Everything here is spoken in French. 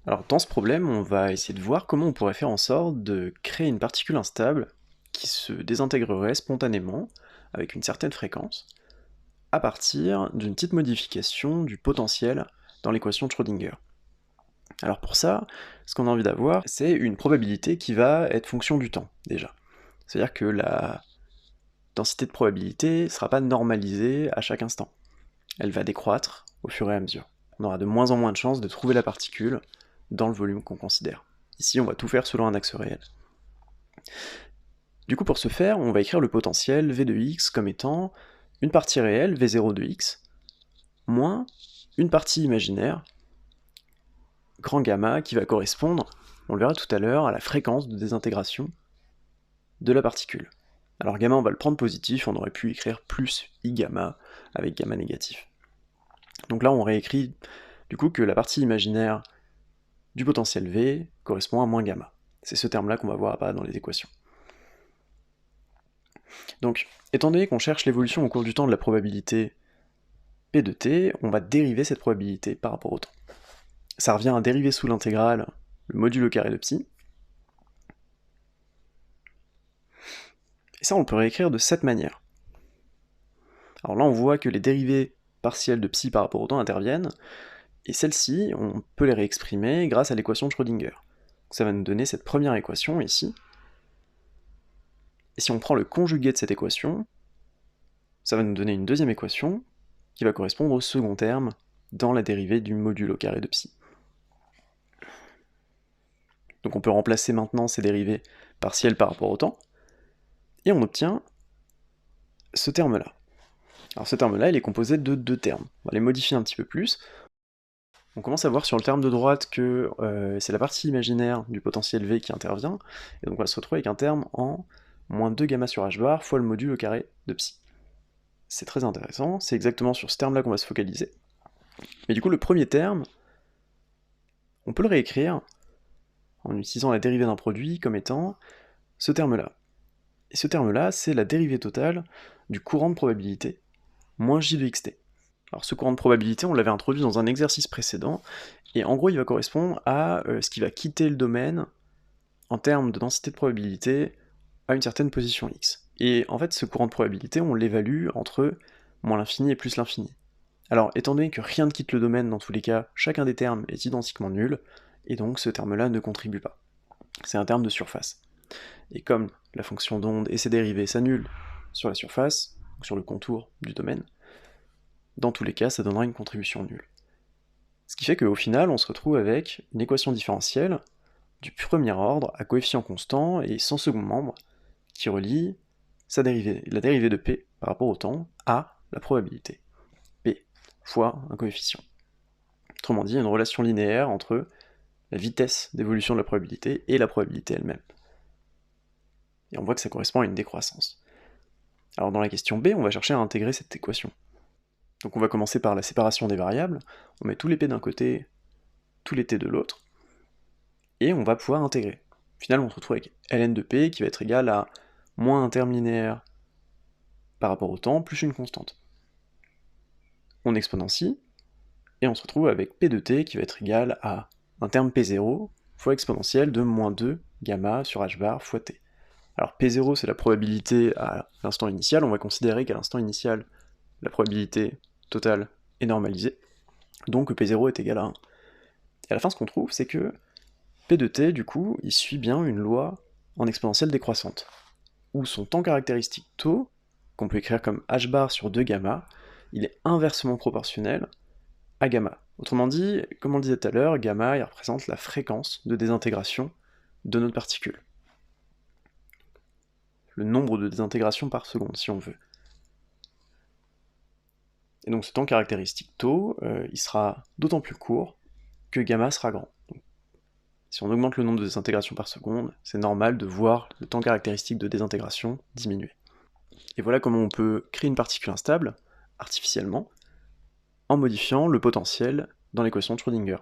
Alors dans ce problème, on va essayer de voir comment on pourrait faire en sorte de créer une particule instable qui se désintégrerait spontanément, avec une certaine fréquence, à partir d'une petite modification du potentiel dans l'équation de Schrödinger. Alors pour ça, ce qu'on a envie d'avoir, c'est une probabilité qui va être fonction du temps, déjà. C'est-à-dire que la densité de probabilité ne sera pas normalisée à chaque instant. Elle va décroître au fur et à mesure. On aura de moins en moins de chances de trouver la particule dans le volume qu'on considère. Ici, on va tout faire selon un axe réel. Du coup, pour ce faire, on va écrire le potentiel v de x comme étant une partie réelle, v0 de x, moins une partie imaginaire, grand gamma, qui va correspondre, on le verra tout à l'heure, à la fréquence de désintégration de la particule. Alors gamma, on va le prendre positif, on aurait pu écrire plus i gamma avec gamma négatif. Donc là, on réécrit du coup que la partie imaginaire du potentiel v correspond à moins gamma. C'est ce terme-là qu'on va voir apparaître dans les équations. Donc, étant donné qu'on cherche l'évolution au cours du temps de la probabilité p de t, on va dériver cette probabilité par rapport au temps. Ça revient à dériver sous l'intégrale le modulo carré de psi. Et ça, on peut réécrire de cette manière. Alors là, on voit que les dérivées partielles de psi par rapport au temps interviennent, et celles-ci, on peut les réexprimer grâce à l'équation de Schrödinger. Donc ça va nous donner cette première équation ici. Et si on prend le conjugué de cette équation, ça va nous donner une deuxième équation qui va correspondre au second terme dans la dérivée du modulo carré de psi. Donc on peut remplacer maintenant ces dérivées partielles par rapport au temps, et on obtient ce terme-là. Alors ce terme-là, il est composé de deux termes. On va les modifier un petit peu plus. On commence à voir sur le terme de droite que c'est la partie imaginaire du potentiel V qui intervient, et donc on va se retrouver avec un terme en moins 2 gamma sur h bar fois le module au carré de psi. C'est très intéressant, c'est exactement sur ce terme-là qu'on va se focaliser. Mais du coup, le premier terme, on peut le réécrire en utilisant la dérivée d'un produit comme étant ce terme-là. Et ce terme-là, c'est la dérivée totale du courant de probabilité, moins j de xt. Alors ce courant de probabilité, on l'avait introduit dans un exercice précédent, et en gros, il va correspondre à ce qui va quitter le domaine en termes de densité de probabilité à une certaine position x. Et en fait, ce courant de probabilité, on l'évalue entre moins l'infini et plus l'infini. Alors, étant donné que rien ne quitte le domaine dans tous les cas, chacun des termes est identiquement nul, et donc ce terme-là ne contribue pas. C'est un terme de surface. Et comme la fonction d'onde et ses dérivés s'annulent sur la surface, sur le contour du domaine, dans tous les cas, ça donnera une contribution nulle. Ce qui fait qu'au final, on se retrouve avec une équation différentielle du premier ordre à coefficient constant et sans second membre, qui relie la dérivée de p par rapport au temps à la probabilité, p fois un coefficient. Autrement dit, il y a une relation linéaire entre la vitesse d'évolution de la probabilité et la probabilité elle-même. Et on voit que ça correspond à une décroissance. Alors dans la question B, on va chercher à intégrer cette équation. Donc on va commencer par la séparation des variables, on met tous les p d'un côté, tous les t de l'autre, et on va pouvoir intégrer. Au final, on se retrouve avec ln de p qui va être égal à moins un terme linéaire par rapport au temps, plus une constante. On exponentie, et on se retrouve avec p de t qui va être égal à un terme p0 fois exponentielle de moins 2 gamma sur h bar fois t. Alors p0 c'est la probabilité à l'instant initial, on va considérer qu'à l'instant initial, la probabilité totale est normalisée, donc p0 est égal à 1. Et à la fin, ce qu'on trouve, c'est que p de t, du coup, il suit bien une loi en exponentielle décroissante, où son temps caractéristique tau, qu'on peut écrire comme h bar sur 2 gamma, il est inversement proportionnel à gamma. Autrement dit, comme on le disait tout à l'heure, gamma, il représente la fréquence de désintégration de notre particule. Le nombre de désintégrations par seconde, si on veut. Et donc ce temps caractéristique tau, il sera d'autant plus court que gamma sera grand. Donc, si on augmente le nombre de désintégrations par seconde, c'est normal de voir le temps caractéristique de désintégration diminuer. Et voilà comment on peut créer une particule instable, artificiellement, en modifiant le potentiel dans l'équation de Schrödinger.